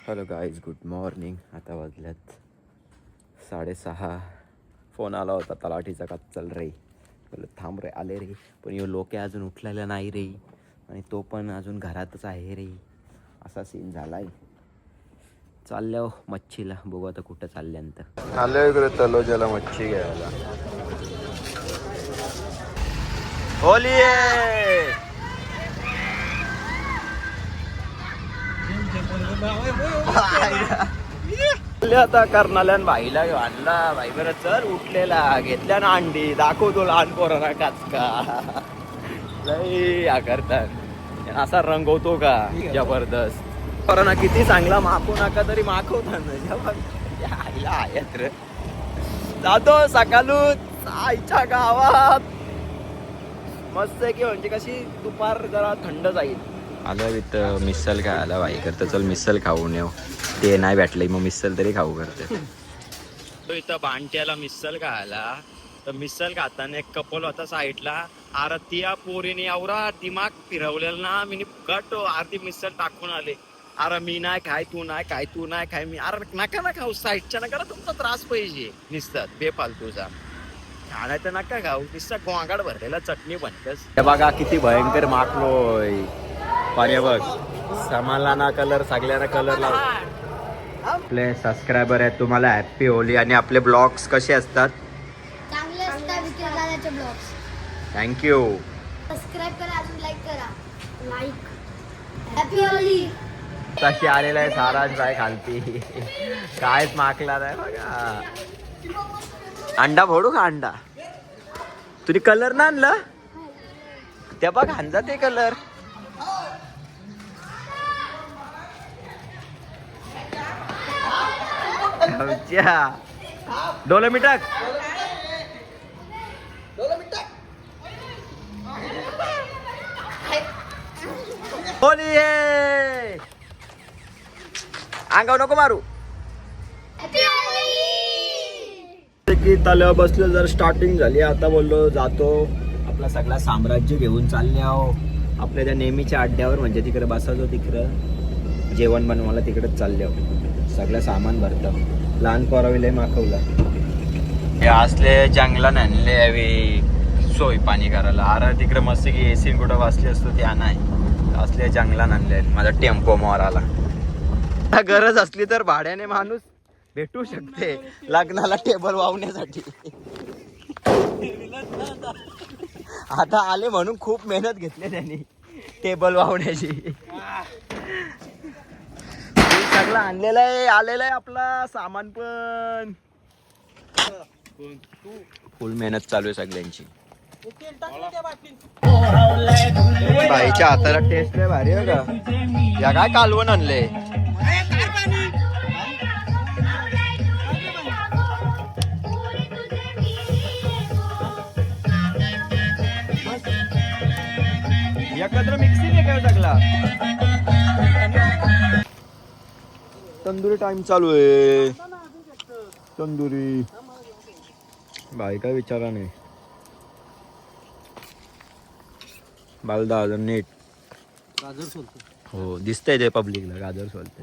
Hello guys, good morning. आता वाजल्यात 6:30. Phone आला होता तलाठीचा का चल रे. बोल थांब रे, आले रे. पण यो लोके अजून उठलेला नाही रे, आणि तो पण अजून घरातच आहे रे. असा सीन झालाय. चालल्या मच्छीला, बघू आता कुठं चालल्यानंतर. आलो इकडे तलोजाला मच्छी घ्यायला. होली आता कर्नाल्यान भाईला आणला. भाई बरं चल उठलेला, घेतल्या ना अंडी, दाखवतो लहान पोरांना काचका. लई या करतात, असा रंगवतो का जबरदस्त. पोरांना किती चांगला माखू नका तरी माखवतात. आईला आहेत रे. जातो सकाळूच आईच्या गावात. मस्त आहे की, म्हणजे कशी दुपार जरा थंड जाईल. आलं इथं मिसल काय आला भाई करतं, चल मिसल खाऊन येऊ. ते नाही भेटलंय मग मिसल तरी खाऊ करते. तो इथं भांट्याला मिसल खायला, तर मिसल खाताना एक कपल होता साईडला. अरे त्या पोरीने एवढा दिमाग फिरवलेला ना, मी गट अर्धी मिसल टाकून आले. अरे मी नाही खाय, तू नाही खाय, तू नाही खाय. मी अरे नका ना खाऊ, साईडच्या नका, तुमचा त्रास पाहिजे निसतात बेफालतूचा. खाणार तर नका खाऊ, निसता गोंगाड भरलेला चटणी बनतेस. हे बघा किती भयंकर माखलोय. पाणी बघ, समाला कलर, सगळ्यांना कलर लाव. आपले सबस्क्रायबर आहेत, तुम्हाला हॅप्पी होली. आणि आपले ब्लॉग्स कसे असतात? चांगले असतात विक्रांत दादाचे ब्लॉग्स. थँक्यू. सबस्क्राइब करा, अजून लाईक करा. लाईक. Happy Holy. तशी आलेला आहे सारांश बाय खालती. कायच माकला नाही बघा. अंडा फोडू का अंडा? तुझी कलर ना आणलं त्या बघ, आणजा ते कलर. डोलोमिटाक होली आहे. अंगावर नको मारू. की तल्यावर बसलो, जर स्टार्टिंग झाली. आता बोललो जातो आपला सगळा साम्राज्य घेऊन चालले आहो आपल्या त्या नेहमीच्या अड्ड्यावर, म्हणजे तिकडे बसायचो, तिकडं जेवण बनवायला तिकडेच चालले आहो. सगळं सामान भरतं. लहान पोरावी लय माखवला. हे असले जंगलात आणले हवी सोय पाणी करायला. अरे तिकडे मस्त की एसी कुठं बसली असतो त्या नाही, असले जंगलात आणले. माझा टेम्पो मोराला गरज असली तर भाड्याने माणूस भेटू शकते लग्नाला टेबल वावण्यासाठी. आता आले म्हणून खूप मेहनत घेतली त्यांनी टेबल वावण्याची. सगळं आणलेलं आहे, आलेलं आहे आपला सामान पण. फुल मेहनत चालू आहे सगळ्यांची. बाईच्या हाताला टेस्ट आहे भारी आहे का. या काय कालवण आणले. एकत्र मिक्सिंग आहे काय सगळा. तंदुरी टाइम चालू आहे. तंदुरी बाई काय विचारा नाही. बालदा अजून नीट गाजर सोलतो. हो दिसतंय ते पब्लिकला गाजर सोलते.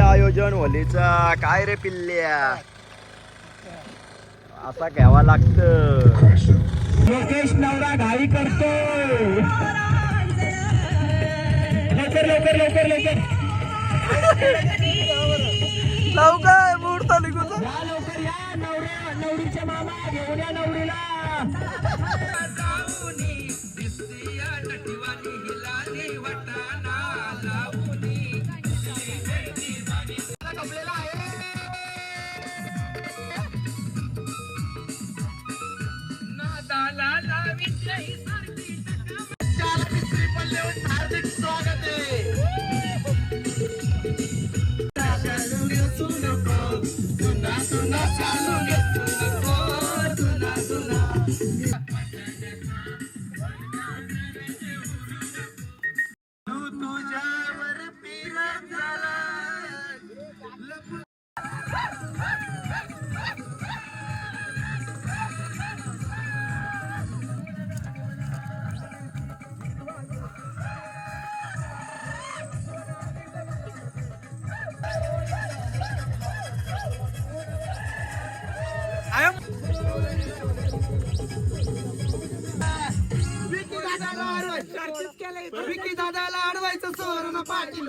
आयोजन होलीचा काय रे पिल्ल्या, असा घ्यावा लागतं. लोकेश नवरा घाई करतो. लवकर लवकर लवकर लवकर लवकर मुहूर्त निघून या, लवकर या. नवऱ्या नवरीच्या मामा घेऊन या नवरीला. विकी दादाला अडवायचं सुवर्ण पाटील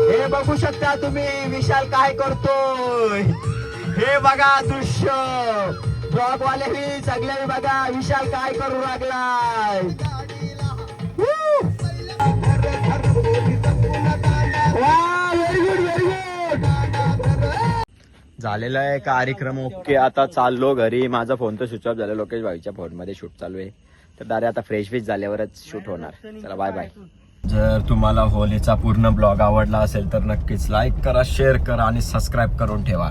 हे बघू शकता तुम्ही विशाल काय करतोय. हे बघा दृश्य ब्लॉग वाले सगळे बघा विशाल काय करू लागलाय. Very good very good. झालेला आहे कार्यक्रम ओके. आता चाललो घरी. माझा फोन तर स्विच ऑफ झाला. लोकेश भाईच्या फोन मध्ये शूट चालू आहे. तर डायरेक्ट आता फ्रेश फिश झाल्यावरच शूट होणार. चला बाय बाय. जर तुम्हाला होलीचा पूर्ण ब्लॉग आवडला असेल तर नक्कीच लाईक करा, शेअर करा आणि सबस्क्राईब करून ठेवा.